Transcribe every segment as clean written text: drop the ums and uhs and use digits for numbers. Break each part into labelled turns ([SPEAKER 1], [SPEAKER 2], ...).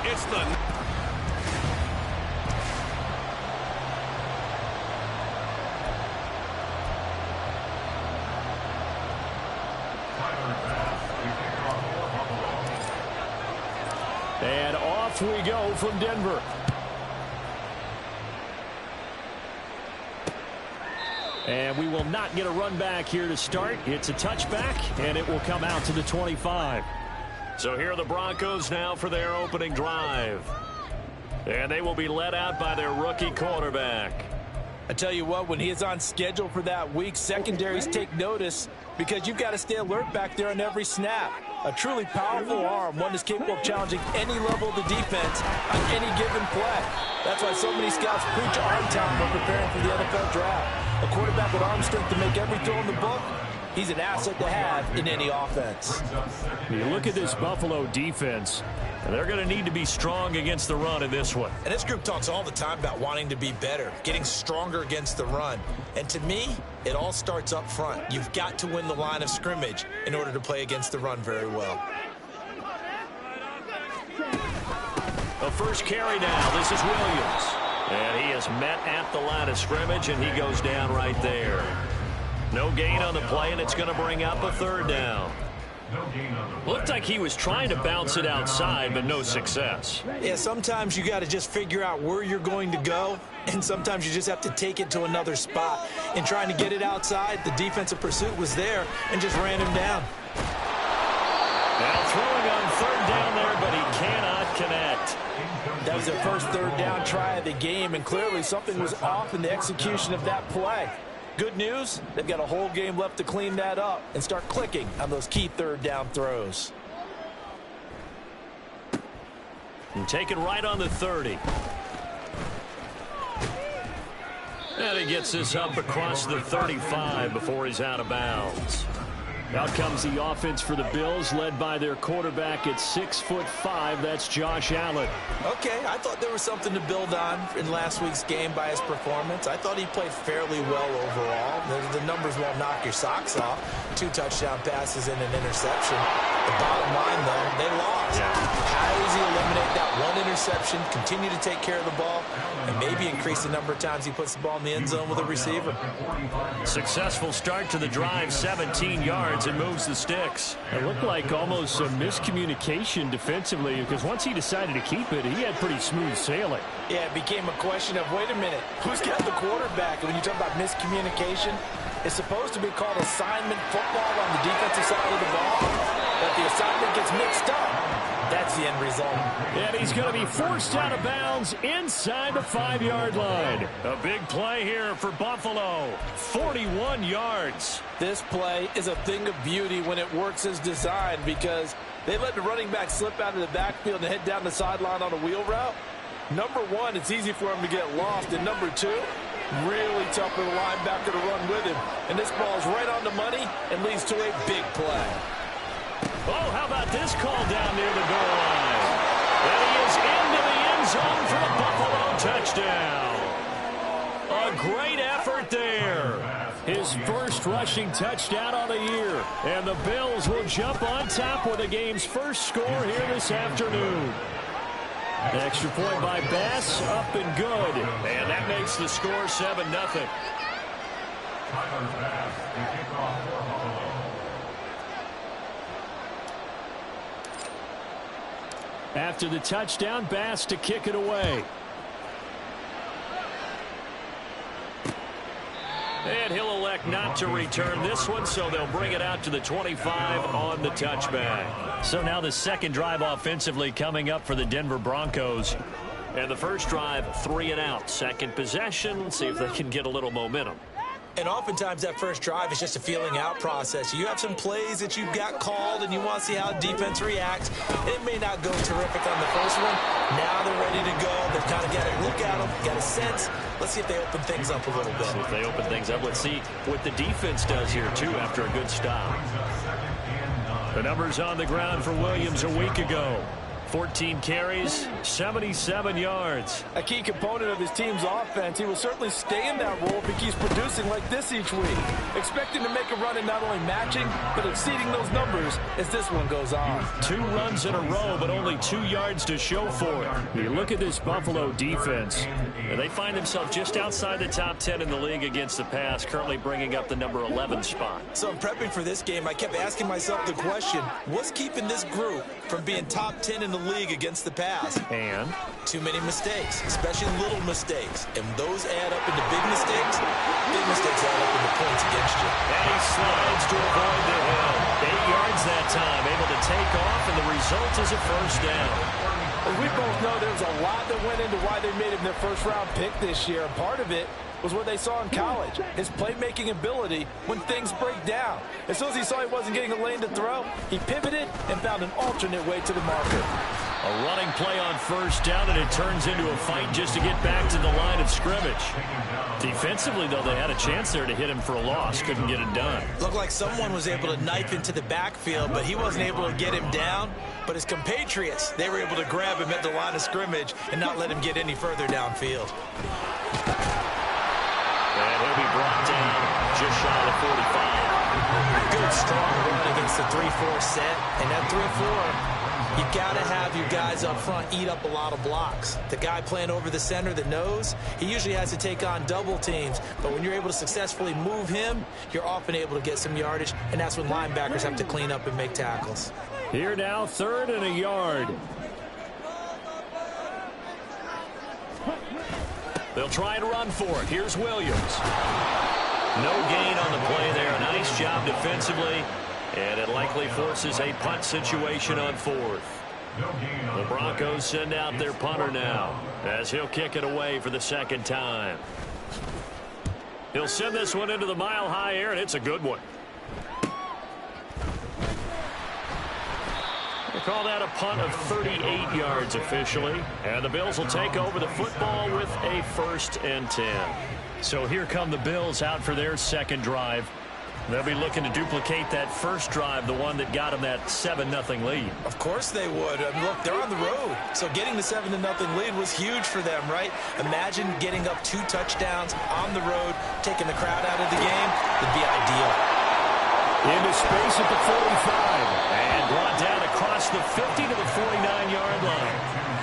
[SPEAKER 1] It's the...
[SPEAKER 2] And off we go from Denver. And we will not get a run back here to start. It's a touchback, and it will come out to the 25. So here are the Broncos now for their opening drive. And they will be led out by their rookie quarterback.
[SPEAKER 3] I tell you what, when he is on schedule for that week, secondaries take notice because you've got to stay alert back there on every snap. A truly powerful arm, one that's capable of challenging any level of the defense on any given play. That's why so many scouts preach arm talent when preparing for the NFL draft. A quarterback with arm strength to make every throw in the book, he's an asset to have in any offense.
[SPEAKER 2] You look at this Buffalo defense, and they're going to need to be strong against the run in this one.
[SPEAKER 4] And this group talks all the time about wanting to be better, getting stronger against the run. And to me, it all starts up front. You've got to win the line of scrimmage in order to play against the run very well.
[SPEAKER 2] The first carry now. This is Williams. And he is met at the line of scrimmage, and he goes down right there. No gain on the play, and it's going to bring up a third down. Looked like he was trying to bounce it outside, but no success.
[SPEAKER 4] Yeah, sometimes you got to just figure out where you're going to go, and sometimes you just have to take it to another spot. In trying to get it outside, the defensive pursuit was there and just ran him down.
[SPEAKER 2] Now throwing on third down there, but he cannot connect.
[SPEAKER 3] That was their first third down try of the game, and clearly something was off in the execution of that play. Good news, they've got a whole game left to clean that up and start clicking on those key third down throws.
[SPEAKER 2] And taken right on the 30. And he gets this up across the 35 before he's out of bounds. Out comes the offense for the Bills, led by their quarterback at 6'5". That's Josh Allen.
[SPEAKER 4] Okay, I thought there was something to build on in last week's game by his performance. I thought he played fairly well overall. The numbers won't knock your socks off. 2 touchdown passes and an interception. The bottom line, though, they lost. How does he eliminate that one interception, continue to take care of the ball, and maybe increase the number of times he puts the ball in the end zone with a receiver?
[SPEAKER 2] Successful start to the drive, 17 yards, and moves the sticks. It looked like almost a miscommunication defensively, because once he decided to keep it, he had pretty smooth sailing.
[SPEAKER 3] Yeah, it became a question of, wait a minute, who's got the quarterback? And when you talk about miscommunication, it's supposed to be called assignment football on the defensive side of the ball. But the assignment gets mixed up. That's the end result.
[SPEAKER 2] And he's going to be forced out of bounds inside the 5-yard line. A big play here for Buffalo. 41 yards.
[SPEAKER 3] This play is a thing of beauty when it works as designed, because they let the running back slip out of the backfield and head down the sideline on a wheel route. Number one, it's easy for him to get lost. And number two, really tough for the linebacker to run with him. And this ball is right on the money and leads to a big play.
[SPEAKER 2] Oh, how about this call down near the goal line? And he is into the end zone for a Buffalo touchdown. A great effort there. His first rushing touchdown on the year. And the Bills will jump on top with the game's first score here this afternoon. An extra point by Bass, up and good. And that makes the score 7-0. After the touchdown, Bass to kick it away. And he'll elect not to return this one, so they'll bring it out to the 25 on the touchback. So now the second drive offensively coming up for the Denver Broncos. And the first drive, 3 and out. Second possession, see if they can get a little momentum.
[SPEAKER 4] And oftentimes that first drive is just a feeling out process. You have some plays that you've got called and you want to see how defense reacts. It may not go terrific on the first one. Now they're ready to go. They've kind of got a look at them, got a sense. Let's see if they open things up a little bit.
[SPEAKER 2] See if they open things up. Let's see what the defense does here, too, after a good stop. The numbers on the ground for Williams a week ago. 14 carries, 77 yards.
[SPEAKER 3] A key component of his team's offense. He will certainly stay in that role if he keeps producing like this each week. Expecting to make a run and not only matching, but exceeding those numbers as this one goes on.
[SPEAKER 2] 2 runs in a row, but only 2 yards to show for it. You look at this Buffalo defense, and they find themselves just outside the top 10 in the league against the pass, currently bringing up the number 11 spot.
[SPEAKER 4] So in prepping for this game, I kept asking myself the question, what's keeping this group from being top 10 in the league against the pass?
[SPEAKER 2] And
[SPEAKER 4] too many mistakes, especially little mistakes. And those add up into big mistakes. Big mistakes add up into points against you.
[SPEAKER 2] And he slides to avoid the hill. 8 yards that time, able to take off, and the result is a first down.
[SPEAKER 3] As we both know, there was a lot that went into why they made him their first-round pick this year. And part of it was what they saw in college, his playmaking ability when things break down. As soon as he saw he wasn't getting a lane to throw, he pivoted and found an alternate way to the marker.
[SPEAKER 2] A running play on first down, and it turns into a fight just to get back to the line of scrimmage. Defensively, though, they had a chance there to hit him for a loss. Couldn't get it done.
[SPEAKER 4] Looked like someone was able to knife into the backfield, but he wasn't able to get him down. But his compatriots, they were able to grab him at the line of scrimmage and not let him get any further downfield.
[SPEAKER 2] And he'll be brought down just shy of 45.
[SPEAKER 4] Good, strong run against the 3-4 set. And that 3-4... you got to have your guys up front eat up a lot of blocks. The guy playing over the center that knows, he usually has to take on double teams. But when you're able to successfully move him, you're often able to get some yardage, and that's when linebackers have to clean up and make tackles.
[SPEAKER 2] Here now, 3rd and a yard. They'll try and run for it. Here's Williams. No gain on the play there. Nice job defensively. And it likely forces a punt situation on 4th. The Broncos send out their punter now as he'll kick it away for the 2nd time. He'll send this one into the mile-high air, and it's a good one. They call that a punt of 38 yards officially. And the Bills will take over the football with a 1st and 10. So here come the Bills out for their 2nd drive. They'll be looking to duplicate that first drive, the one that got them that 7-0 lead.
[SPEAKER 4] Of course they would. I mean, look, they're on the road. So getting the 7-0 lead was huge for them, right? Imagine getting up 2 touchdowns on the road, taking the crowd out of the game. It'd be ideal.
[SPEAKER 2] Into space at the 45. And brought down across the 50 to the 49-yard line.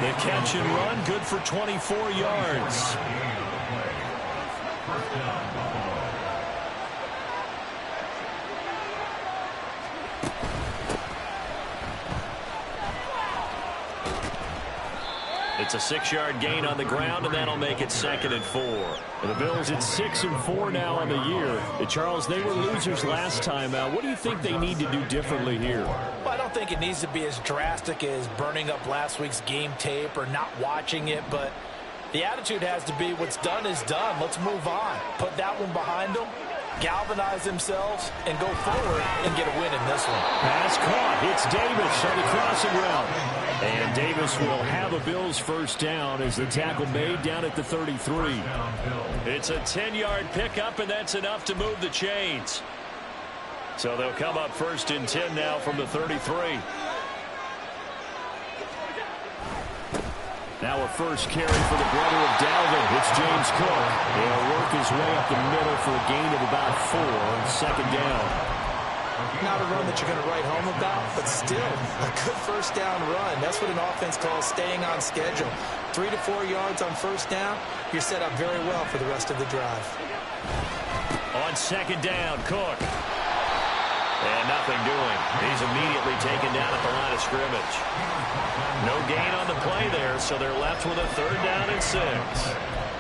[SPEAKER 2] The catch and run, good for 24 yards. It's a 6-yard gain on the ground, and that'll make it 2nd and 4. And the Bills at 6 and 4 now on the year. Charles, they were losers last time out. What do you think they need to do differently here?
[SPEAKER 3] Well, I don't think it needs to be as drastic as burning up last week's game tape or not watching it, but the attitude has to be what's done is done. Let's move on. Put that one behind them, galvanize themselves, and go forward and get a win in this one.
[SPEAKER 2] Pass caught. It's Davis on the crossing route. And Davis will have a Bills 1st down as the tackle made down at the 33. It's a 10-yard pickup, and that's enough to move the chains. So they'll come up 1st and 10 now from the 33. Now a first carry for the brother of Dalvin. It's James Cook. He'll work his way up the middle for a gain of about 4 on 2nd down.
[SPEAKER 4] Not a run that you're going to write home about, but still a good 1st down run. That's what an offense calls staying on schedule. 3 to 4 yards on 1st down, you're set up very well for the rest of the drive.
[SPEAKER 2] On 2nd down, Cook. And nothing doing. He's immediately taken down at the line of scrimmage. No gain on the play there, so they're left with a 3rd down and 6.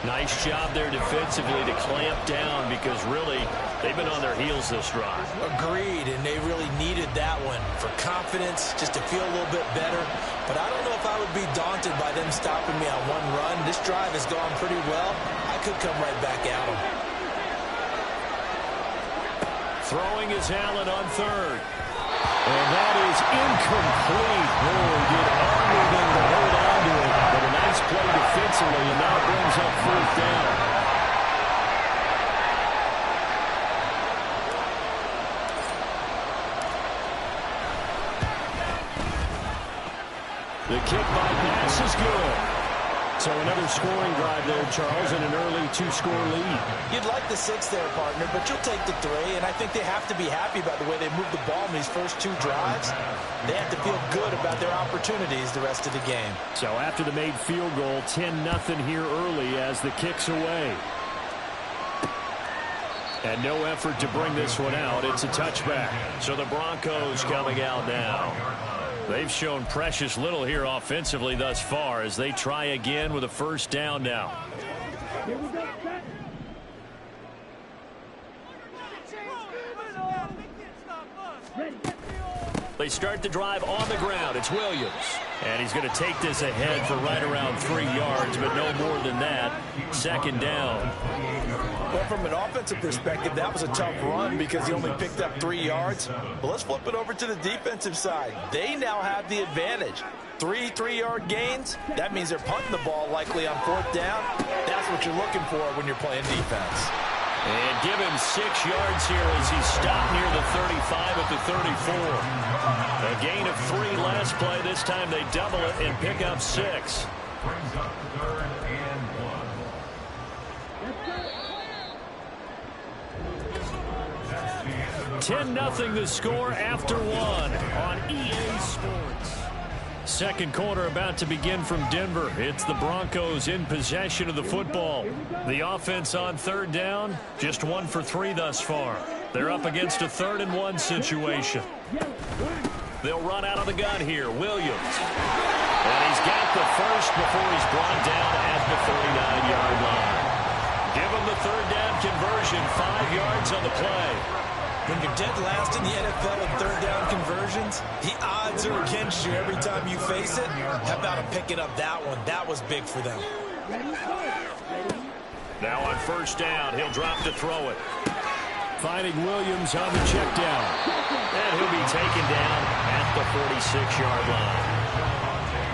[SPEAKER 2] Nice job there defensively to clamp down because really they've been on their heels this drive.
[SPEAKER 4] Agreed, and they really needed that one for confidence, just to feel a little bit better. But I don't know if I would be daunted by them stopping me on one run. This drive has gone pretty well. I could come right back at them. Throwing is Allen on 3rd.
[SPEAKER 2] And that is incomplete. Oh, he did everything to hold on to it. But a nice play defensively, and now brings up 4th down. The kick by pass is good. So another scoring drive there, Charles, and an early 2-score lead.
[SPEAKER 4] You'd like the 6 there, partner, but you'll take the 3, and I think they have to be happy by the way they moved the ball in these first 2 drives. They have to feel good about their opportunities the rest of the game.
[SPEAKER 2] So after the made field goal, 10-0 here early as the kick's away. And no effort to bring this one out. It's a touchback. So the Broncos coming out now. They've shown precious little here offensively thus far as they try again with a first down now. They start the drive on the ground. It's Williams. And he's going to take this ahead for right around 3 yards, but no more than that. Second down.
[SPEAKER 4] Well, from an offensive perspective, that was a tough run because he only picked up 3 yards. But let's flip it over to the defensive side. They now have the advantage. 3 3-yard gains. That means they're punting the ball likely on 4th down. That's what you're looking for when you're playing defense.
[SPEAKER 2] And give him 6 yards here as he stopped near the 35 at the 34. A gain of 3 last play. This time they double it and pick up 6. 10-0 the score after 1 on EA Sports. Second quarter about to begin from Denver. It's the Broncos in possession of the football. The offense on 3rd down, just 1 for 3 thus far. They're up against a 3rd and 1 situation. They'll run out of the gun here. Williams. And he's got the first before he's brought down at the 49-yard line. Give him the 3rd down conversion, 5 yards on the play.
[SPEAKER 4] When you're dead last in the NFL in 3rd down conversions, the odds are against you every time you face it. How about him picking up that one? That was big for them.
[SPEAKER 2] Now on 1st down, he'll drop to throw it. Finding Williams on the check down. And he'll be taken down at the 46-yard line.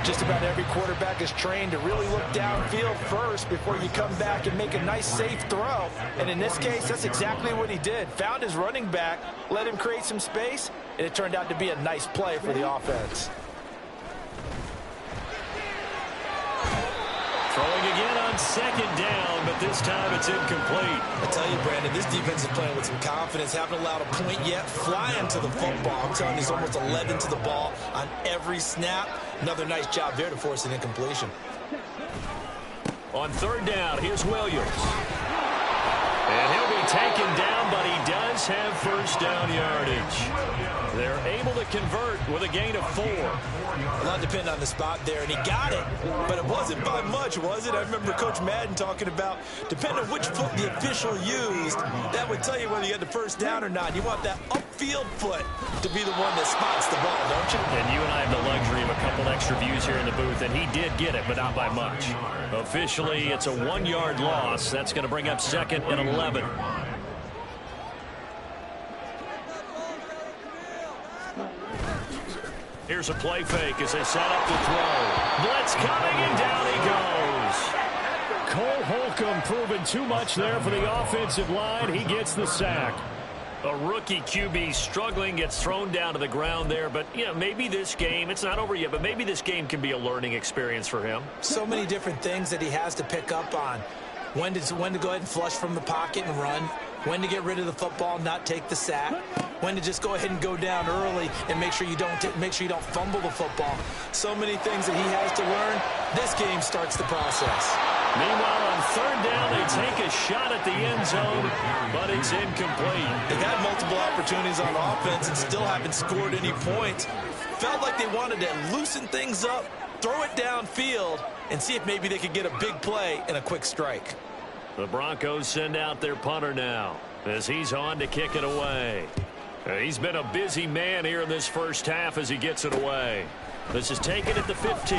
[SPEAKER 4] Just about every quarterback is trained to really look downfield first before you come back and make a nice, safe throw. And in this case, that's exactly what he did. Found his running back, let him create some space, and it turned out to be a nice play for the offense.
[SPEAKER 2] Throwing again on 2nd down, but this time it's incomplete.
[SPEAKER 4] I tell you, Brandon, this defense is playing with some confidence. Haven't allowed a point yet. Flying to the football. I'm telling you, there's almost 11 to the ball on every snap. Another nice job there to force an incompletion.
[SPEAKER 2] On 3rd down, here's Williams. And he'll be taken down, but he does have 1st down yardage. They're able to convert with a gain of 4.
[SPEAKER 4] A lot depended on the spot there, and he got it, but it wasn't by much, was it? I remember Coach Madden talking about, depending on which foot the official used, that would tell you whether you had the 1st down or not. You want that upfield foot to be the one that spots the ball, don't you?
[SPEAKER 2] And you and I have the luxury of a couple extra views here in the booth, and he did get it, but not by much. Officially, it's a 1-yard loss. That's going to bring up 2nd and 11. Here's a play fake as they set up to throw. Blitz coming, and down he goes. Cole Holcomb proving too much there for the offensive line. He gets the sack. A rookie QB struggling, gets thrown down to the ground there. But, you know, maybe this game, it's not over yet, but maybe this game can be a learning experience for him.
[SPEAKER 4] So many different things that he has to pick up on. When to go ahead and flush from the pocket and run. When to get rid of the football, not take the sack. When to just go ahead and go down early and make sure you don't fumble the football. So many things that he has to learn. This game starts the process.
[SPEAKER 2] Meanwhile, on 3rd down, they take a shot at the end zone, but it's incomplete.
[SPEAKER 4] They've had multiple opportunities on offense and still haven't scored any points. Felt like they wanted to loosen things up, throw it downfield, and see if maybe they could get a big play and a quick strike.
[SPEAKER 2] The Broncos send out their punter now as he's on to kick it away. He's been a busy man here in this first half as he gets it away. This is taken at the 15.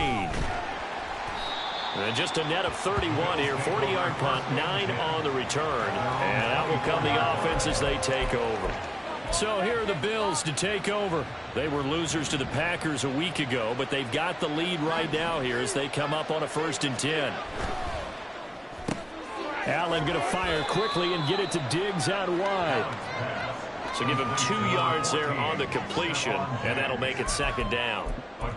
[SPEAKER 2] And just a net of 31 here. 40-yard punt, 9 on the return. And out will come the offense as they take over. So here are the Bills to take over. They were losers to the Packers a week ago, but they've got the lead right now here as they come up on a 1st and 10. Allen going to fire quickly and get it to Diggs out wide. So give him 2 yards there on the completion, and that'll make it second down.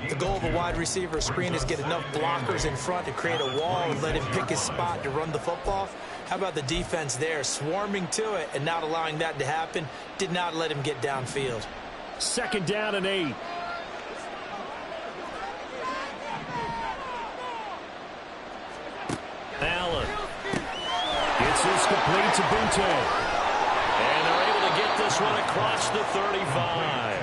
[SPEAKER 4] The goal of a wide receiver screen is get enough blockers in front to create a wall and let him pick his spot to run the football. How about the defense there, swarming to it and not allowing that to happen? Did not let him get downfield.
[SPEAKER 2] Second down and 8. Allen. It's this complete to Bunte. And they're able to get this one across the 35.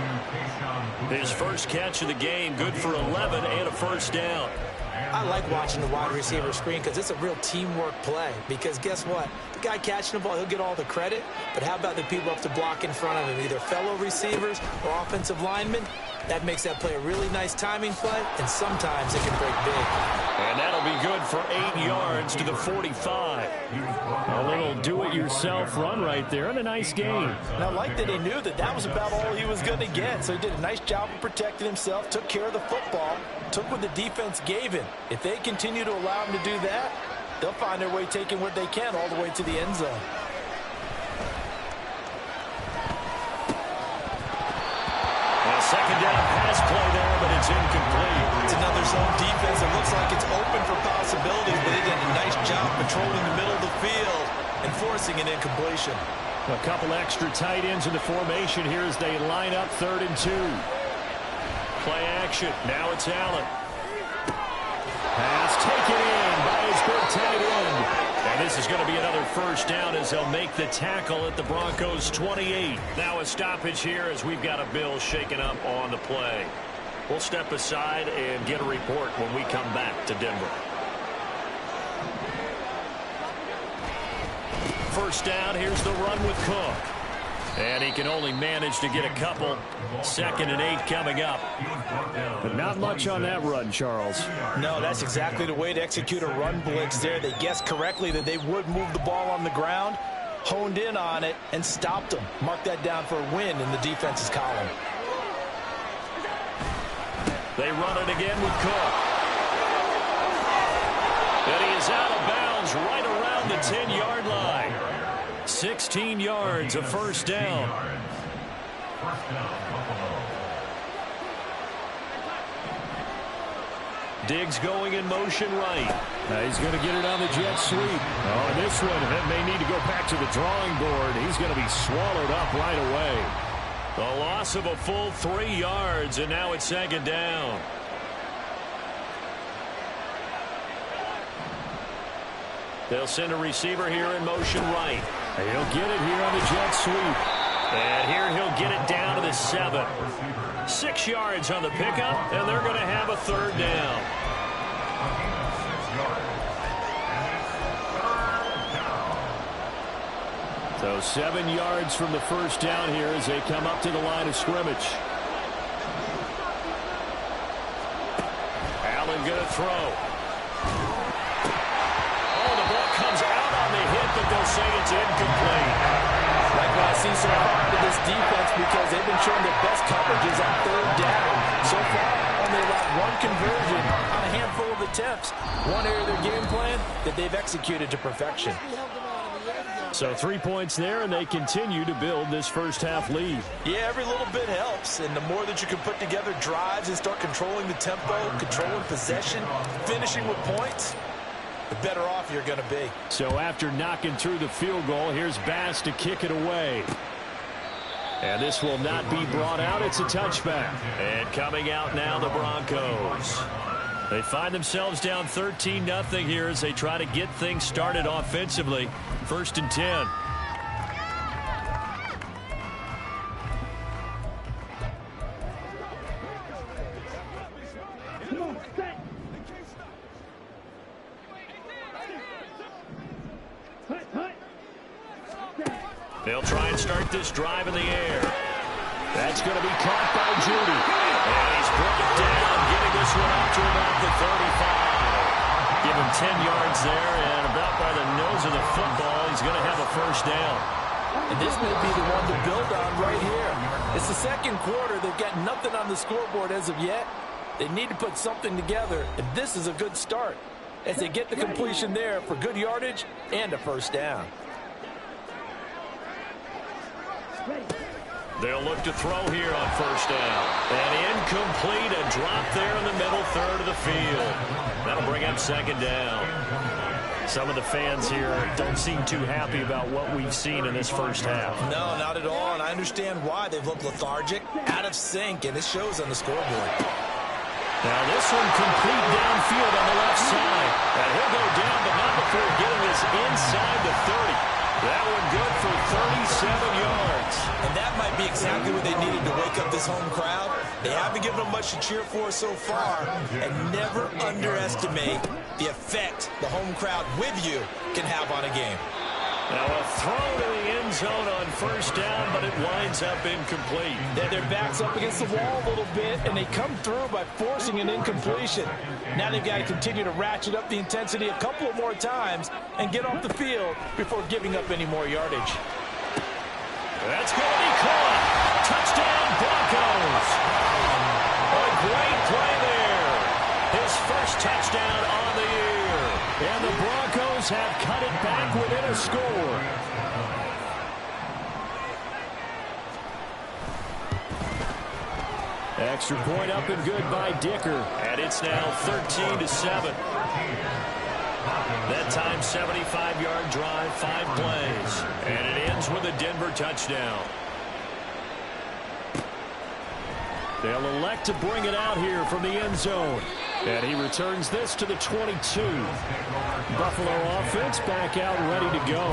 [SPEAKER 2] His first catch of the game, good for 11 and a first down.
[SPEAKER 4] I like watching the wide receiver screen because it's a real teamwork play. Because guess what? The guy catching the ball, he'll get all the credit. But how about the people up to block in front of him, either fellow receivers or offensive linemen? That makes that play a really nice timing play, and sometimes it can break big.
[SPEAKER 2] And that'll be good for 8 yards to the 45. A little do-it-yourself run right there, and a nice game.
[SPEAKER 3] And I like that he knew that that was about all he was going to get. So he did a nice job of protecting himself, took care of the football, took what the defense gave him. If they continue to allow him to do that, they'll find their way taking what they can all the way to the end zone.
[SPEAKER 2] Second down pass play there, but it's incomplete.
[SPEAKER 4] It's another zone defense. It looks like it's open for possibilities, but they did a nice job patrolling the middle of the field and forcing an incompletion.
[SPEAKER 2] A couple extra tight ends in the formation here as they line up 3rd and 2. Play action. Now it's Allen. Pass taken in by his big tight end. And this is going to be another first down as they'll make the tackle at the Broncos 28. Now a stoppage here as we've got a Bill shaken up on the play. We'll step aside and get a report when we come back to Denver. First down, here's the run with Cook. And he can only manage to get a couple. 2nd and 8 coming up. But not much on that run, Charles.
[SPEAKER 3] No, that's exactly the way to execute a run blitz there. They guessed correctly that they would move the ball on the ground, honed in on it, and stopped them. Mark that down for a win in the defense's column.
[SPEAKER 2] They run it again with Cook. And he is out of bounds right around the 10-yard line. 16 yards, a first down. Diggs going in motion right. He's going to get it on the jet sweep. Oh, and this one may need to go back to the drawing board. He's going to be swallowed up right away. The loss of a full 3 yards, and now it's second down. They'll send a receiver here in motion right. He'll get it here on the jet sweep. And here he'll get it down to the 7. 6 yards on the pickup, and they're going to have a 3rd down. So 7 yards from the first down here as they come up to the line of scrimmage. Allen going to throw. But they'll say it's incomplete.
[SPEAKER 3] Like what I see so far to this defense, because they've been showing their best coverages on 3rd down. So far, only allowed 1 conversion on a handful of attempts. One area of their game plan that they've executed to perfection.
[SPEAKER 2] So 3 points there, and they continue to build this first half lead.
[SPEAKER 3] Yeah, every little bit helps, and the more that you can put together drives and start controlling the tempo, controlling possession, finishing with points, the better off you're going to be.
[SPEAKER 2] So after knocking through the field goal, here's Bass to kick it away. And this will not be brought out. It's a touchback. And coming out now, the Broncos. They find themselves down 13-0 here as they try to get things started offensively. 1st and 10. They'll try and start this drive in the air. That's going to be caught by Judy. And he's brought down, getting this one up to about the 35. Give him 10 yards there, and about by the nose of the football, he's going to have a first down.
[SPEAKER 3] And this may be the one to build on right here. It's the second quarter. They've got nothing on the scoreboard as of yet. They need to put something together, and this is a good start as they get the completion there for good yardage and a first down.
[SPEAKER 2] They'll look to throw here on first down. And incomplete, a drop there in the middle third of the field. That'll bring up second down. Some of the fans here don't seem too happy about what we've seen in this first half.
[SPEAKER 4] No, not at all, and I understand why. They've looked lethargic, out of sync, and it shows on the scoreboard.
[SPEAKER 2] Now this one complete downfield on the left side. And he'll go down, but not before getting this inside the 30. That one good for 37 yards.
[SPEAKER 4] And that might be exactly what they needed to wake up this home crowd. They haven't given them much to cheer for so far. And never underestimate the effect the home crowd with you can have on a game.
[SPEAKER 2] Now a throw to the end zone on first down, but it winds up incomplete.
[SPEAKER 3] Their back's up against the wall a little bit, and they come through by forcing an incompletion. Now they've got to continue to ratchet up the intensity a couple of more times and get off the field before giving up any more yardage.
[SPEAKER 2] That's going to be caught. Touchdown, Broncos. A great play there. His first touchdown on the year. And the Broncos have cut it back within a score. Extra point up and good by Dicker. And it's now 13-7. That time, 75-yard drive, 5 plays. And it ends with a Denver touchdown. They'll elect to bring it out here from the end zone. And he returns this to the 22. Buffalo offense back out ready to go.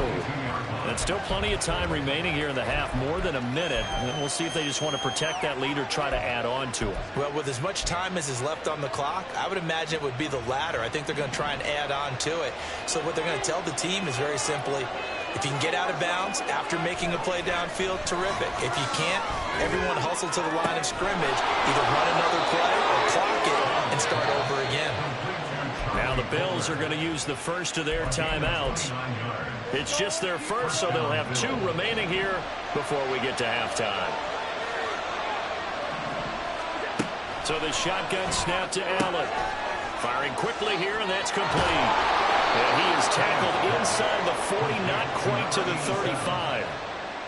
[SPEAKER 2] And still plenty of time remaining here in the half, more than a minute. And we'll see if they just want to protect that lead or try to add on to it.
[SPEAKER 4] Well, with as much time as is left on the clock, I would imagine it would be the latter. I think they're going to try and add on to it. So what they're going to tell the team is very simply, if you can get out of bounds after making a play downfield, terrific. If you can't, everyone hustle to the line of scrimmage, either run another play or clock it and start over again.
[SPEAKER 2] Now the Bills are going to use the first of their timeouts. It's just their first, so they'll have 2 remaining here before we get to halftime. So the shotgun snap to Allen. Firing quickly here, and that's complete. And he is tackled inside the 40, not quite to the 35.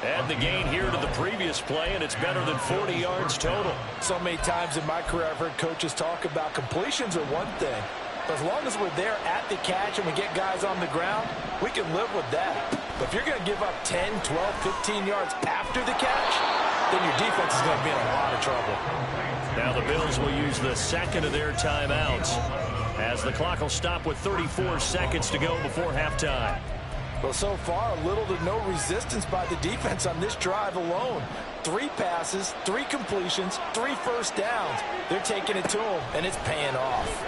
[SPEAKER 2] Add the gain here to the previous play, and it's better than 40 yards total.
[SPEAKER 3] So many times in my career I've heard coaches talk about completions are one thing. But as long as we're there at the catch and we get guys on the ground, we can live with that. But if you're going to give up 10, 12, 15 yards after the catch, then your defense is going to be in a lot of trouble.
[SPEAKER 2] Now the Bills will use the second of their timeouts as the clock will stop with 34 seconds to go before halftime.
[SPEAKER 3] Well, so far, little to no resistance by the defense on this drive alone. 3 passes, 3 completions, 3 first downs. They're taking it to them, and it's paying off.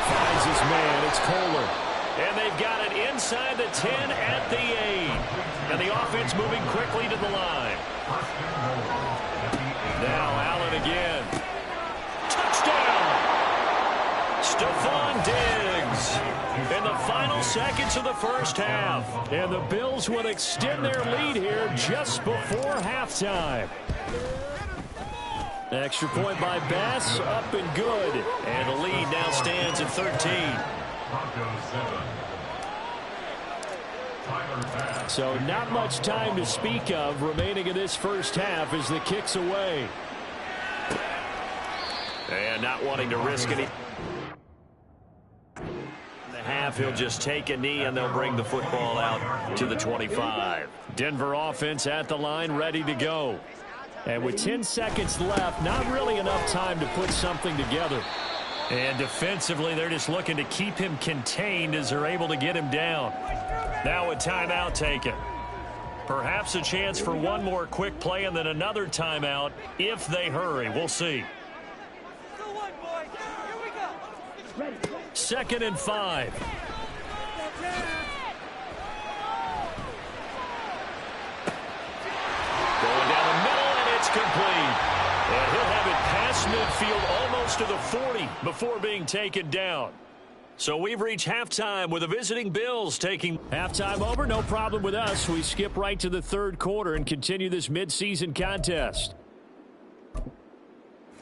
[SPEAKER 2] Finds his man. It's Kohler. And they've got it inside the 10 at the 8. And the offense moving quickly to the line. Now Allen again. Touchdown! Stephon Diggs in the final seconds of the first half. And the Bills will extend their lead here just before halftime. Extra point by Bass, up and good. And the lead now stands at 13. So not much time to speak of remaining in this first half as the kick's away. And not wanting to risk any. In the half, he'll just take a knee and they'll bring the football out to the 25. Denver offense at the line, ready to go. And with 10 seconds left, not really enough time to put something together. And defensively, they're just looking to keep him contained as they're able to get him down. Now a timeout taken. Perhaps a chance for one more quick play and then another timeout if they hurry. We'll see. 2nd and 5. Going down the middle, and it's complete. And he'll have it past midfield almost to the 40 before being taken down. So we've reached halftime with the visiting Bills taking halftime over. No problem with us. We skip right to the third quarter and continue this midseason contest.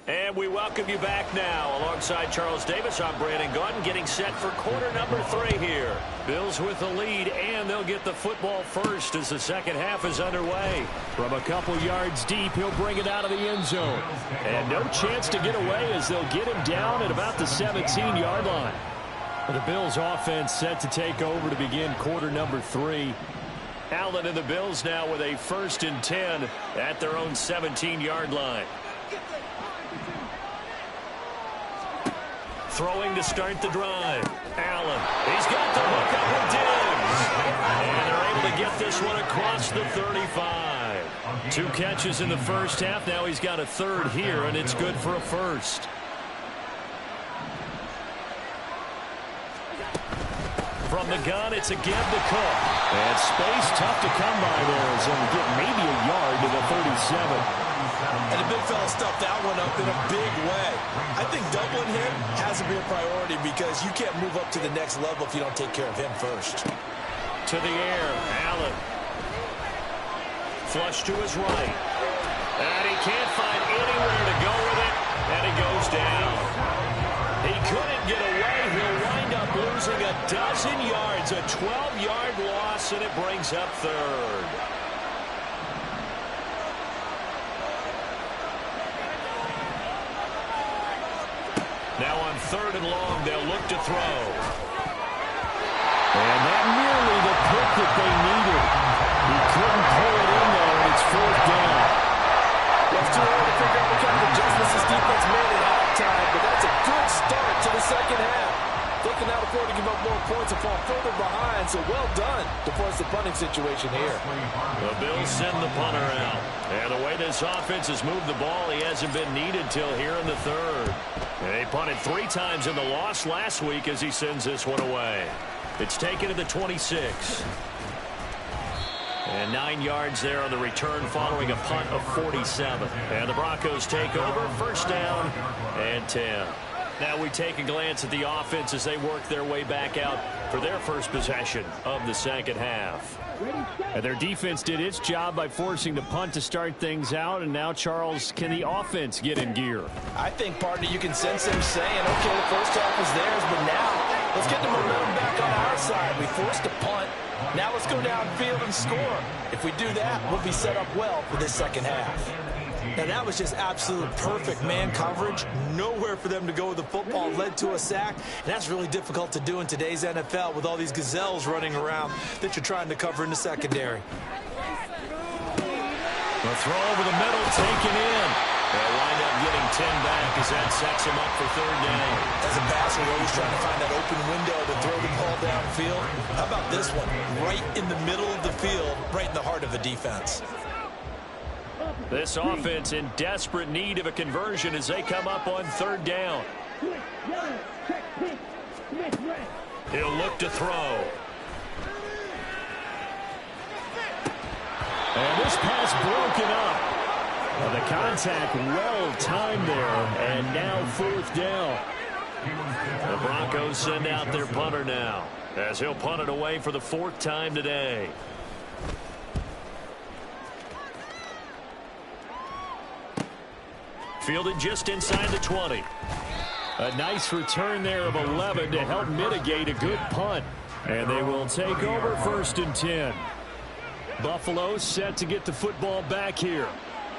[SPEAKER 2] And we welcome you back now. Alongside Charles Davis, I'm Brandon Gaudin, getting set for quarter number 3 here. Bills with the lead, and they'll get the football first as the second half is underway. From a couple yards deep, he'll bring it out of the end zone. And no chance to get away as they'll get him down at about the 17-yard line. The Bills offense set to take over to begin quarter number 3. Allen and the Bills now with a 1st and 10 at their own 17-yard line. Throwing to start the drive. Allen. He's got the hook up with Diggs. And they're able to get this one across the 35. 2 catches in the first half. Now he's got a 3rd here, and it's good for a 1st. From the gun, it's again to Cook. And space tough to come by there as he'll get maybe a yard to the 37.
[SPEAKER 4] And the big fella stuffed that one up in a big way. I think doubling him has to be a priority because you can't move up to the next level if you don't take care of him first.
[SPEAKER 2] To the air, Allen. Flush to his right. And he can't find anywhere to go with it. And he goes down. He couldn't get away. He'll wind up losing a dozen yards. A 12-yard loss, and it brings up 3rd. Now on 3rd and long, they'll look to throw. And that nearly the pick that they needed. He couldn't pull it in, though, and it's 4th down.
[SPEAKER 3] It's too early to figure out what kind of adjustments this defense made at halftime, but that's a good start to the second half. They can now afford to give up more points and fall further behind, so well done to force the punting situation here.
[SPEAKER 2] The Bills send the punter out. And the way this offense has moved the ball, he hasn't been needed till here in the 3rd. They punted 3 times in the loss last week as he sends this one away. It's taken to the 26. And 9 yards there on the return following a punt of 47. And the Broncos take over, 1st down and 10. Now we take a glance at the offense as they work their way back out for their first possession of the second half. And their defense did its job by forcing the punt to start things out. And now, Charles, can the offense get in gear?
[SPEAKER 4] I think, partner, you can sense them saying, okay, the first half was theirs, but now let's get the momentum back on our side. We forced a punt. Now let's go downfield and score. If we do that, we'll be set up well for this second half. And that was just absolute perfect man coverage. Nowhere for them to go with the football. Led to a sack. And that's really difficult to do in today's NFL with all these gazelles running around that you're trying to cover in the secondary.
[SPEAKER 2] The throw over the middle, taken in. They'll wind up getting 10 back as that sets him up for 3rd down.
[SPEAKER 4] As a passer, you're always trying to find that open window to throw the ball downfield. How about this one? Right in the middle of the field, right in the heart of a defense.
[SPEAKER 2] This offense in desperate need of a conversion as they come up on 3rd down. He'll look to throw. And this pass broken up. Well, the contact well timed there, and now 4th down. The Broncos send out their punter now as he'll punt it away for the 4th time today. Fielded just inside the 20. A nice return there of 11 to help mitigate a good punt. And they will take over 1st and 10. Buffalo set to get the football back here.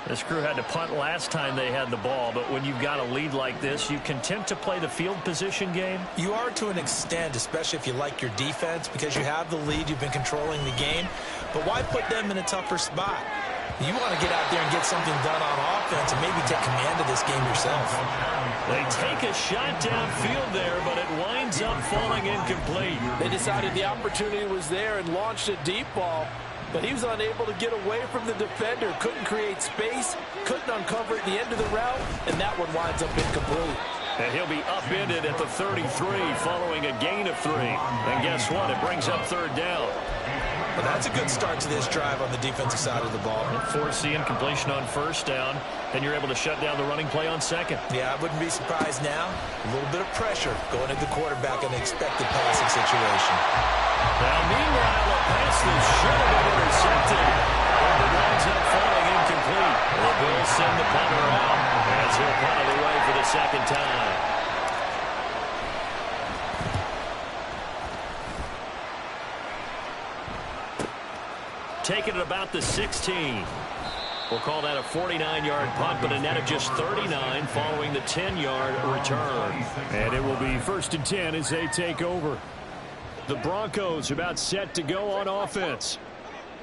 [SPEAKER 2] This crew had to punt last time they had the ball, but when you've got a lead like this, you content to play the field position game?
[SPEAKER 4] You are to an extent, especially if you like your defense, because you have the lead, you've been controlling the game. But why put them in a tougher spot? You want to get out there and get something done on offense and maybe take command of this game yourself.
[SPEAKER 2] They take a shot downfield there, but it winds up falling incomplete.
[SPEAKER 3] They decided the opportunity was there and launched a deep ball, but he was unable to get away from the defender, couldn't create space, couldn't uncover at the end of the route, and that one winds up incomplete.
[SPEAKER 2] And he'll be upended at the 33 following a gain of 3. And guess what? It brings up 3rd down.
[SPEAKER 4] Well, that's a good start to this drive on the defensive side of the ball.
[SPEAKER 2] Force the incompletion on 1st down, and you're able to shut down the running play on 2nd.
[SPEAKER 4] Yeah, I wouldn't be surprised now. A little bit of pressure going at the quarterback in an expected passing situation.
[SPEAKER 2] Now, meanwhile, a pass that should have been intercepted. It winds up falling incomplete. The Bills send the punter out as he'll punt it away take it at about the 16. We'll call that a 49-yard punt, but a net of just 39 following the 10-yard return.
[SPEAKER 1] And it will be 1st and 10 as they take over. The Broncos are about set to go on offense.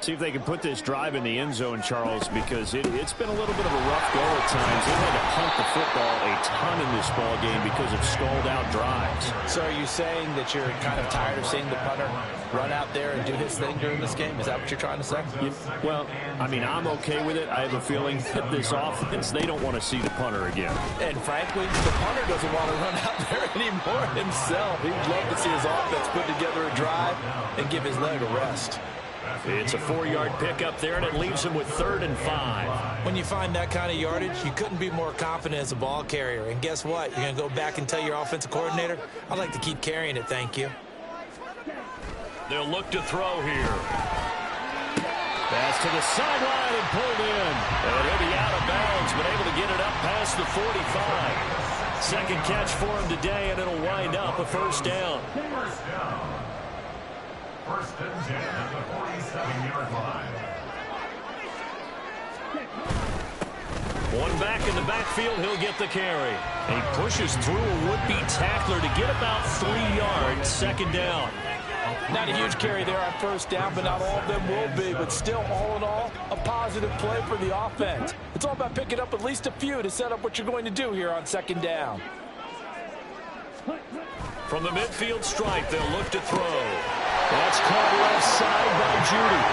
[SPEAKER 1] See if they can put this drive in the end zone, Charles, because it's been a little bit of a rough go at times. They've had to punt the football a ton in this ball game because of stalled-out drives.
[SPEAKER 3] So are you saying that you're kind of tired of seeing the punter run out there and do his thing during this game? Is that what you're trying to say?
[SPEAKER 1] Well, I mean, I'm okay with it. I have a feeling that this offense, they don't want to see the punter again.
[SPEAKER 3] And frankly, the punter doesn't want to run out there anymore himself. He'd love to see his offense put together a drive and give his leg a rest.
[SPEAKER 2] It's a 4-yard pickup there, and it leaves him with 3rd and 5.
[SPEAKER 4] When you find that kind of yardage, you couldn't be more confident as a ball carrier. And guess what? You're going to go back and tell your offensive coordinator, I'd like to keep carrying it, thank you.
[SPEAKER 2] They'll look to throw here. Pass to the sideline and pulled in. And he'll be out of bounds, but able to get it up past the 45. Second catch for him today, and it'll wind up a 1st down.
[SPEAKER 5] 1st and 10 at the 47-yard line.
[SPEAKER 2] One back in the backfield, he'll get the carry. And he pushes through a would-be tackler to get about 3 yards, 2nd down.
[SPEAKER 3] Not a huge carry there on 1st down, but not all of them will be. But still, all in all, a positive play for the offense. It's all about picking up at least a few to set up what you're going to do here on 2nd down.
[SPEAKER 2] From the midfield stripe, they'll look to throw. That's caught left side by Judy.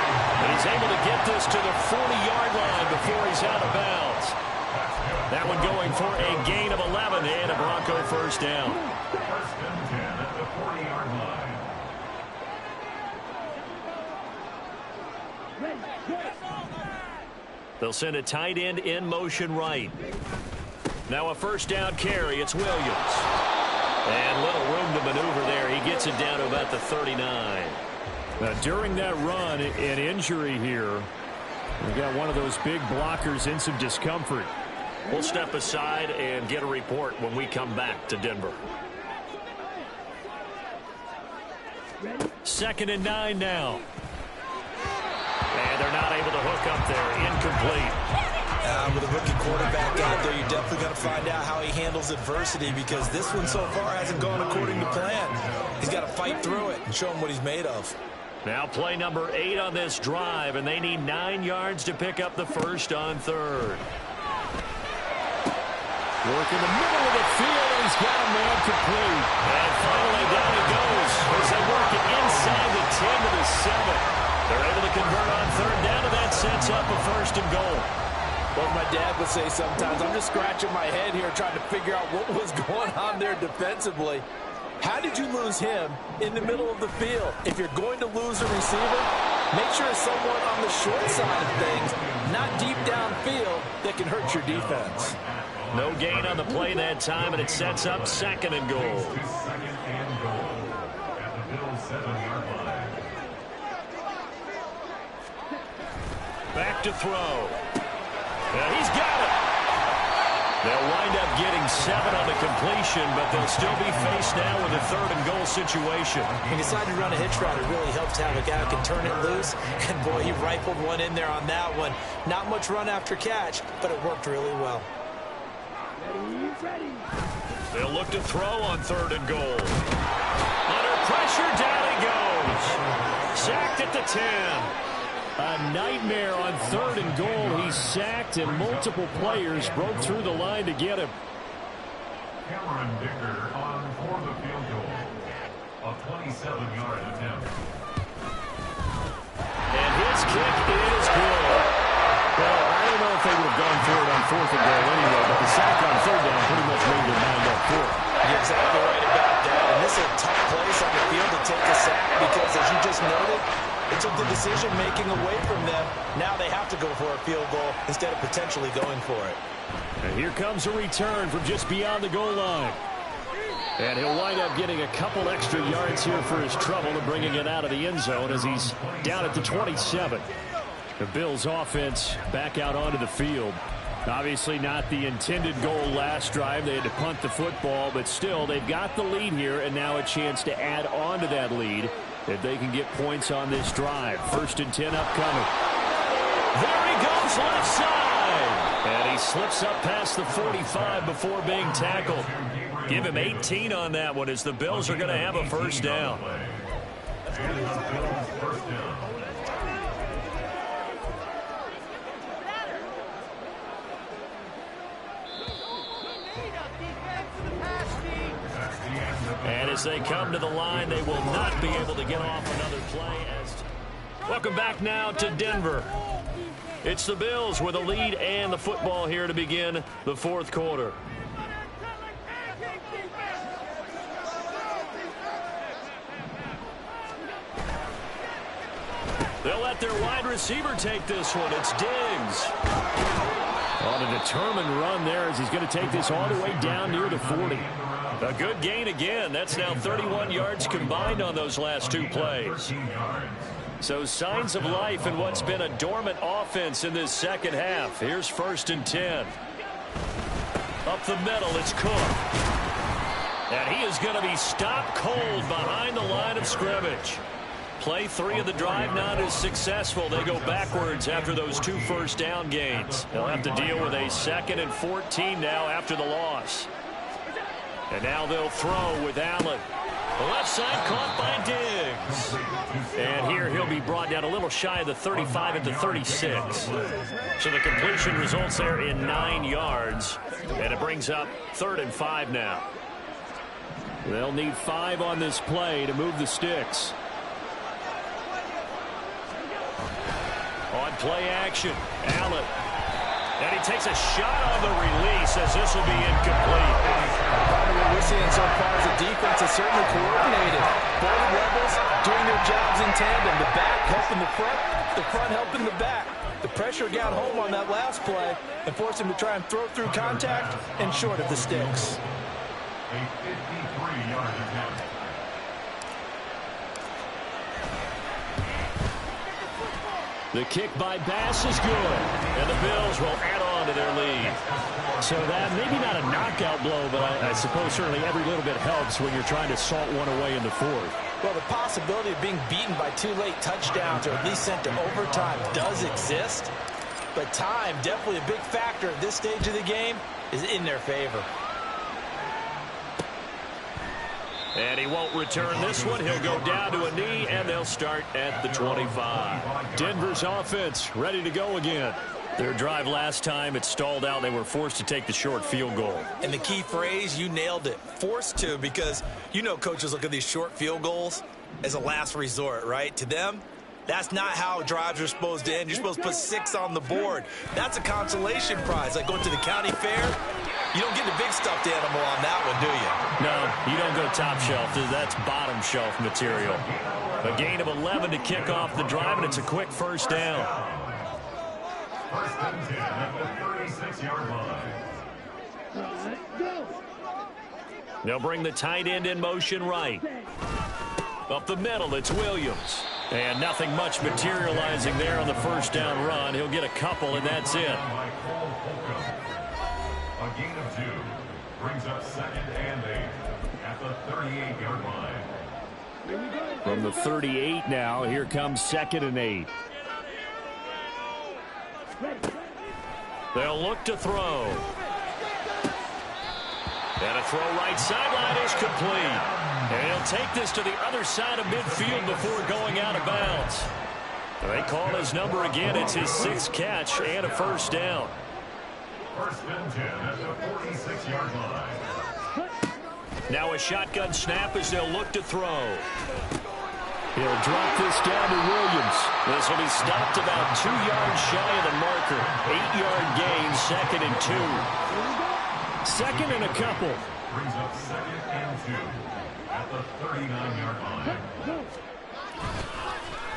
[SPEAKER 2] And he's able to get this to the 40-yard line before he's out of bounds. That one going for a gain of 11 and a Bronco 1st down.
[SPEAKER 5] 1st and 10 at the 40-yard line.
[SPEAKER 2] They'll send a tight end in motion right. Now a 1st down carry. It's Williams. And little room to maneuver there. He gets it down to about the 39.
[SPEAKER 1] During that run, an injury here. We've got one of those big blockers in some discomfort.
[SPEAKER 2] We'll step aside and get a report when we come back to Denver. 2nd and 9 now. And they're not able to hook up there. Incomplete.
[SPEAKER 4] With a rookie quarterback out there, you're definitely going to find out how he handles adversity, because this one so far hasn't gone according to plan. He's got to fight through it and show him what he's made of.
[SPEAKER 2] Now play number 8 on this drive, and they need 9 yards to pick up the 1st on 3rd.
[SPEAKER 1] Work in the middle of the field, and he's got him there complete.
[SPEAKER 2] And finally down he goes as they work it inside the 10 to the 7. They're able to convert on 3rd down, and that sets up a 1st and goal.
[SPEAKER 3] Well, my dad would say sometimes, I'm just scratching my head here trying to figure out what was going on there defensively. How did you lose him in the middle of the field? If you're going to lose a receiver, make sure it's someone on the short side of things, not deep downfield, that can hurt your defense.
[SPEAKER 2] No gain on the play that time, and it sets up 2nd and goal.
[SPEAKER 5] 2nd and goal at the Bills' 7-yard line.
[SPEAKER 2] Back to throw. He's got it. They'll wind up getting 7 on the completion, but they'll still be faced now with a 3rd and goal situation.
[SPEAKER 4] He decided to run a hitch route. It really helps to have a guy who can turn it loose. And, boy, he rifled one in there on that one. Not much run after catch, but it worked really well.
[SPEAKER 2] They'll look to throw on 3rd and goal. Under pressure, down he goes. Sacked at the 10.
[SPEAKER 1] A nightmare on 3rd and goal. He's sacked, and multiple players broke through the line to get him.
[SPEAKER 5] Cameron Dicker on for the field goal. A 27-yard attempt.
[SPEAKER 2] And his kick is good.
[SPEAKER 1] Well, I don't know if they would have gone for it on 4th and goal anyway, but the sack on 3rd down pretty much made their mind up for it.
[SPEAKER 4] You're exactly right about that. And this is a tough place on the field to take a sack because, as you just noted, it took the decision-making away from them. Now they have to go for a field goal instead of potentially going for it.
[SPEAKER 1] And here comes a return from just beyond the goal line. And he'll wind up getting a couple extra yards here for his trouble and bringing it out of the end zone as he's down at the 27. The Bills' offense back out onto the field. Obviously not the intended goal last drive. They had to punt the football, but still they've got the lead here, and now a chance to add on to that lead if they can get points on this drive. 1st and 10 upcoming.
[SPEAKER 2] There he goes left side.
[SPEAKER 1] And he slips up past the 45 before being tackled.
[SPEAKER 2] Give him 18 on that one as the Bills are going to have a first down.
[SPEAKER 1] And as they come to the line, they will not be able to get off another play.
[SPEAKER 2] Welcome back now to Denver. It's the Bills with a lead and the football here to begin the 4th quarter. They'll let their wide receiver take this one. It's Diggs.
[SPEAKER 1] On a determined run there as he's going to take this all the way down near the 40.
[SPEAKER 2] A good gain again. That's now 31 yards combined on those last 2 plays. So signs of life in what's been a dormant offense in this second half. Here's 1st and 10. Up the middle, it's Cook. And he is going to be stopped cold behind the line of scrimmage. Play 3 of the drive not as successful. They go backwards after those 2 first down gains. They'll have to deal with a 2nd and 14 now after the loss. And now they'll throw with Allen. The left side caught by Diggs.
[SPEAKER 1] And here he'll be brought down a little shy of the 35 at the 36.
[SPEAKER 2] So the completion results there in 9 yards. And it brings up 3rd and 5 now.
[SPEAKER 1] They'll need 5 on this play to move the sticks.
[SPEAKER 2] On play action, Allen. And he takes a shot on the release as this will be incomplete.
[SPEAKER 3] What we're seeing so far is the defense is certainly coordinated. Both levels doing their jobs in tandem. The back helping the front helping the back. The pressure got home on that last play and forced him to try and throw through contact and short of the sticks.
[SPEAKER 5] A 53-yard attempt.
[SPEAKER 1] The kick by Bass is good.
[SPEAKER 2] And the Bills will add on to their lead.
[SPEAKER 1] So that maybe not a knockout blow, but I suppose certainly every little bit helps when you're trying to salt one away in the 4th.
[SPEAKER 3] Well, the possibility of being beaten by 2 late touchdowns or at least sent to overtime does exist. But time, definitely a big factor at this stage of the game, is in their favor.
[SPEAKER 2] And he won't return this one. He'll go down to a knee, and they'll start at the 25.
[SPEAKER 1] Denver's offense ready to go again.
[SPEAKER 2] Their drive last time, it stalled out. They were forced to take the short field goal.
[SPEAKER 4] And the key phrase, you nailed it, forced to, because you know coaches look at these short field goals as a last resort, right? To them, that's not how drives are supposed to end. You're supposed to put 6 on the board. That's a consolation prize, like going to the county fair. You don't get the big stuffed animal on that one, do you?
[SPEAKER 2] No, you don't go top shelf. That's bottom shelf material. A gain of 11 to kick off the drive, and it's a quick first down.
[SPEAKER 5] 1st and 10 at the 36-yard line.
[SPEAKER 2] They'll bring the tight end in motion right. Up the middle, it's Williams. And nothing much materializing there on the first down run. He'll get a couple, and that's it.
[SPEAKER 5] A gain of 2 brings up 2nd and 8 at the 38-yard line.
[SPEAKER 1] From the 38 now, here comes 2nd and 8.
[SPEAKER 2] They'll look to throw. And a throw right sideline is complete. And he'll take this to the other side of midfield before going out of bounds. They call his number again. It's his 6th catch and a first down.
[SPEAKER 5] 1st and 10 at the 46-yard line.
[SPEAKER 2] Now a shotgun snap as they'll look to throw.
[SPEAKER 1] He'll drop this down to Williams.
[SPEAKER 2] This will be stopped about 2 yards shy of the marker. 8-yard gain, 2nd and 2.
[SPEAKER 1] 2nd and a couple.
[SPEAKER 5] Brings up 2nd and 2 at the 39-yard line.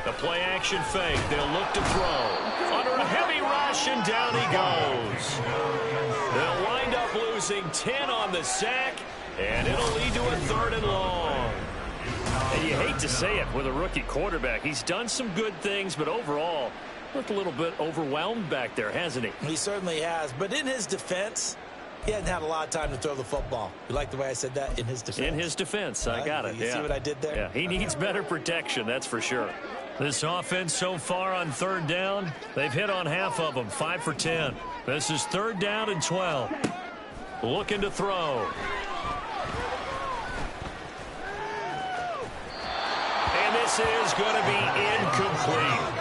[SPEAKER 2] The play action fake. They'll look to throw. Under a heavy rush, and down he goes. They'll wind up losing 10 on the sack, and it'll lead to a 3rd and long.
[SPEAKER 1] And you hate to say it with a rookie quarterback. He's done some good things, but overall, looked a little bit overwhelmed back there, hasn't he?
[SPEAKER 4] He certainly has. But in his defense, He hadn't had a lot of time to throw the football. You like the way I said that? In his defense.
[SPEAKER 1] In his defense, I got it.
[SPEAKER 4] You see what I did there?
[SPEAKER 1] Yeah, he needs better protection, that's for sure. This offense so far on third down, they've hit on half of them, 5 for 10. This is 3rd down and 12. Looking to throw. And this is going to be incomplete.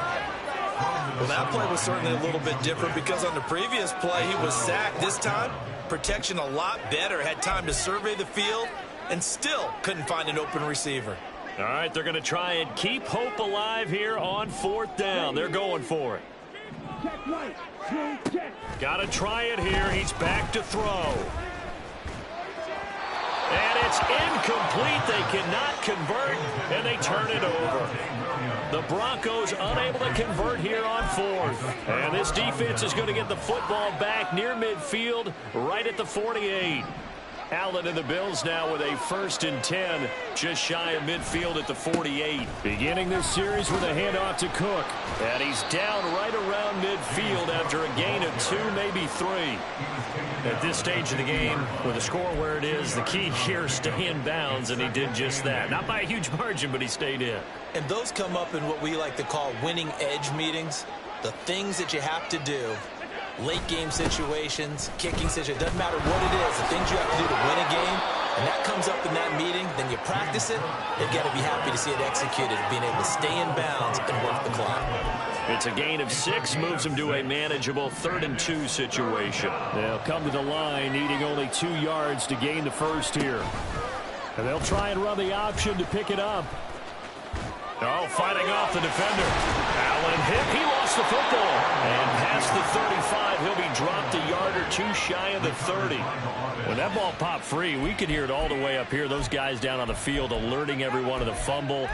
[SPEAKER 4] Well, that play was certainly a little bit different because on the previous play, he was sacked. This time, protection a lot better. Had time to survey the field and still couldn't find an open receiver.
[SPEAKER 1] All right, they're going to try and keep hope alive here on 4th down. They're going for it. Got to try it here. He's back to throw. And it's incomplete. They cannot convert, and they turn it over. The Broncos unable to convert here on 4th. And this defense is going to get the football back near midfield, right at the 48. Allen and the Bills now with a 1st and 10, just shy of midfield at the 48. Beginning this series with a handoff to Cook. And he's down right around midfield after a gain of 2, maybe 3. At this stage of the game, with the score where it is, the key here is stay in bounds, and he did just that. Not by a huge margin, but he stayed in.
[SPEAKER 4] And those come up in what we like to call winning edge meetings. The things that you have to do. Late game situations, kicking situations, doesn't matter what it is, the things you have to do to win a game, and that comes up in that meeting, then you practice it, you've got to be happy to see it executed, being able to stay in bounds and work the clock.
[SPEAKER 1] It's a gain of 6, moves him to a manageable 3rd and 2 situation. They'll come to the line, needing only 2 yards to gain the first here. And they'll try and run the option to pick it up. Oh, fighting off the defender. Allen hit. He lost the football. And past the 35, he'll be dropped a yard or 2 shy of the 30. When that ball popped free, we could hear it all the way up here. Those guys down on the field alerting everyone of the fumble.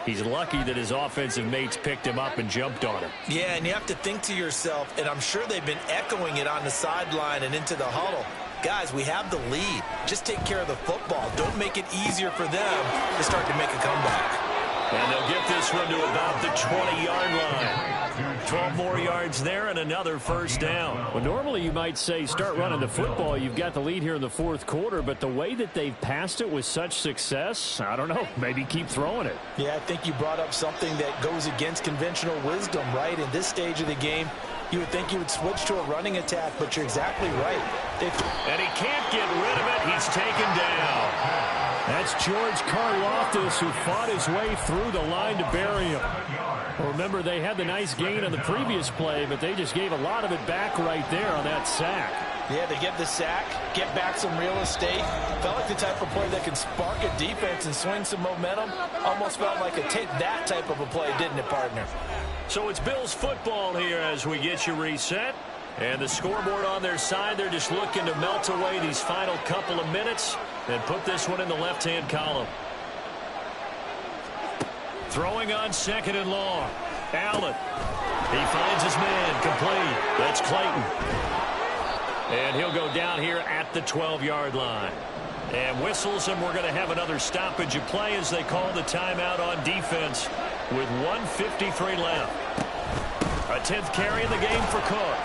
[SPEAKER 1] He's lucky that his offensive mates picked him up and jumped on him.
[SPEAKER 4] Yeah, and you have to think to yourself, and I'm sure they've been echoing it on the sideline and into the huddle. Guys, we have the lead. Just take care of the football. Don't make it easier for them to start to make a comeback.
[SPEAKER 1] And they'll get this one to about the 20-yard line. 12 more yards there and another 1st down. Well, normally you might say start running the football. You've got the lead here in the 4th quarter, but the way that they've passed it with such success, I don't know, maybe keep throwing it.
[SPEAKER 4] Yeah, I think you brought up something that goes against conventional wisdom, right? In this stage of the game, you would think you would switch to a running attack, but you're exactly right.
[SPEAKER 1] And he can't get rid of it. He's taken down. That's George Karlaftis, who fought his way through the line to bury him. Remember, they had the nice gain on the previous play, but they just gave a lot of it back right there on that sack.
[SPEAKER 4] Yeah, they get the sack, get back some real estate. Felt like the type of play that can spark a defense and swing some momentum. Almost felt like a take-that type of a play, didn't it, partner?
[SPEAKER 1] So it's Bills football here as we get you reset. And the scoreboard on their side, they're just looking to melt away these final couple of minutes and put this one in the left-hand column. Throwing on 2nd and long. Allen. He finds his man. Complete. That's Clayton. And he'll go down here at the 12-yard line. And whistles, and we're going to have another stoppage of play as they call the timeout on defense with 1:53 left. A 10th carry in the game for Cook.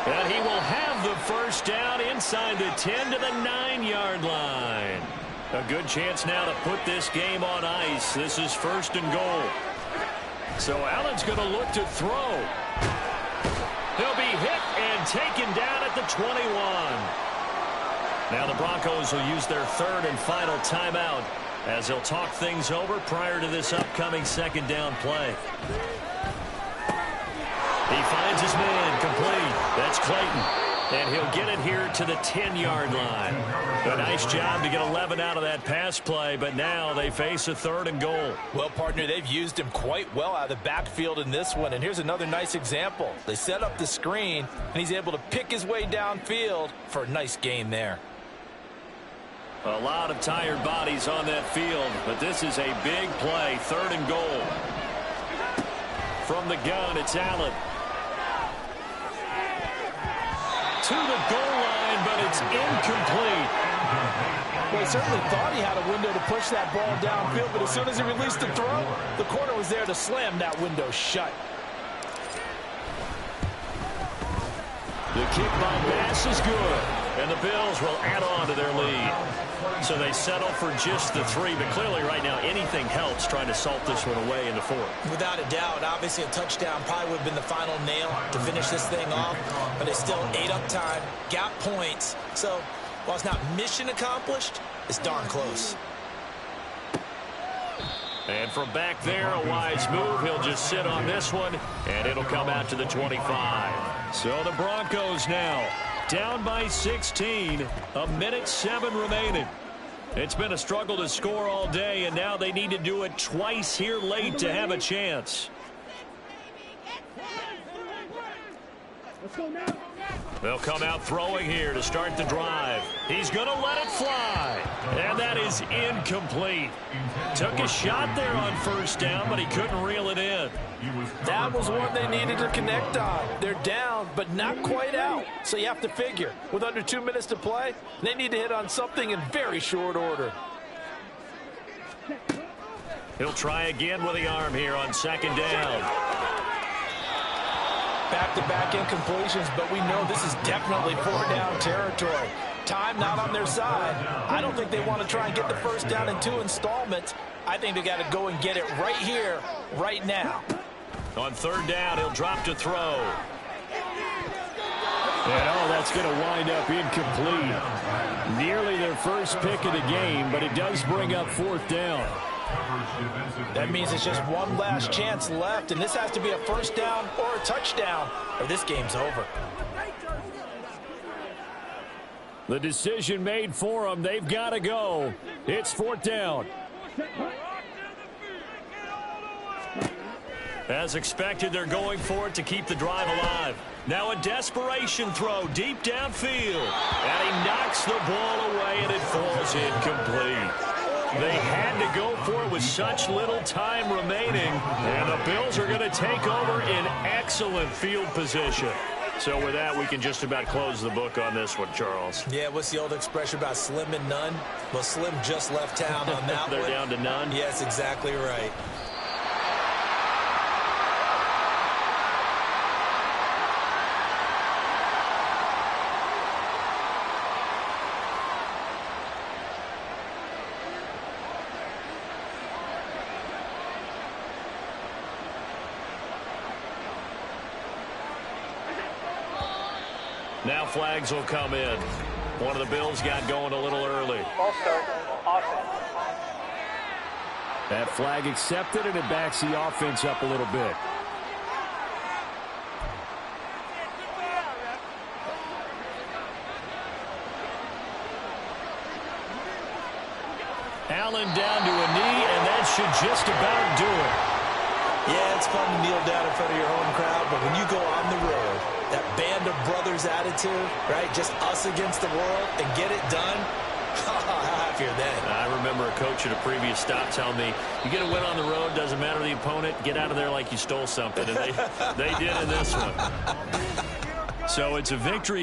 [SPEAKER 1] And he will have the 1st down inside the 10 to the 9-yard line. A good chance now to put this game on ice. This is 1st and goal. So Allen's going to look to throw. He'll be hit and taken down at the 21. Now the Broncos will use their 3rd and final timeout as they'll talk things over prior to this upcoming 2nd down play. He finds his man. Complete. That's Clayton. And he'll get it here to the 10-yard line. A nice job to get 11 out of that pass play, but now they face a 3rd and goal.
[SPEAKER 4] Well, partner, they've used him quite well out of the backfield in this one. And here's another nice example. They set up the screen, and he's able to pick his way downfield for a nice gain there.
[SPEAKER 1] A lot of tired bodies on that field, but this is a big play. 3rd and goal. From the gun, it's Allen. To the goal line, but it's incomplete.
[SPEAKER 4] Well, he certainly thought he had a window to push that ball downfield, but as soon as he released the throw, the corner was there to slam that window shut.
[SPEAKER 1] The kick by Bass is good. And the Bills will add on to their lead. So they settle for just the 3, but clearly right now anything helps trying to salt this one away in the 4th.
[SPEAKER 4] Without a doubt, obviously a touchdown probably would have been the final nail to finish this thing off, but it's still ate up time, got points. So while it's not mission accomplished, it's darn close.
[SPEAKER 1] And from back there, a wise move. He'll just sit on this one, and it'll come out to the 25. So the Broncos now down by 16, 1:07 remaining. It's been a struggle to score all day, and now they need to do it twice here late to have a chance. They'll come out throwing here to start the drive. He's going to let it fly. And that is incomplete. Took a shot there on first down, but he couldn't reel it in.
[SPEAKER 3] That was one they needed to connect on. They're down, but not quite out. So you have to figure, with under 2 minutes to play, they need to hit on something in very short order.
[SPEAKER 1] He'll try again with the arm here on second down.
[SPEAKER 3] Back-to-back incompletions, but we know this is definitely 4-down territory. Time not on their side. I don't think they want to try and get the first down in 2 installments. I think they got to go and get it right here, right now.
[SPEAKER 1] On third down, he'll drop to throw. And that's going to wind up incomplete. Nearly their first pick of the game, but it does bring up 4th down.
[SPEAKER 3] That means it's just one last chance left, and this has to be a first down or a touchdown, or this game's over.
[SPEAKER 1] The decision made for them. They've got to go. It's 4th down. As expected, they're going for it to keep the drive alive. Now a desperation throw deep downfield. And he knocks the ball away, and it falls incomplete. They had to go for it with such little time remaining. And the Bills are going to take over in excellent field position. So with that, we can just about close the book on this one, Charles.
[SPEAKER 4] Yeah, what's the old expression about slim and none? Well, Slim just left town on that
[SPEAKER 1] They're
[SPEAKER 4] one.
[SPEAKER 1] down to none?
[SPEAKER 4] Yes, exactly right.
[SPEAKER 1] Now flags will come in. One of the Bills got going a little early. That flag accepted, and it backs the offense up a little bit. Allen down to a knee, and that should just about do it.
[SPEAKER 4] Yeah, it's fun to kneel down in front of your home crowd, but when you go on the road, that band of brothers attitude, right? Just us against the world and get it done. How happier then.
[SPEAKER 1] I remember a coach at a previous stop telling me, you get a win on the road, doesn't matter the opponent, get out of there like you stole something. And they did in this one. So it's a victory.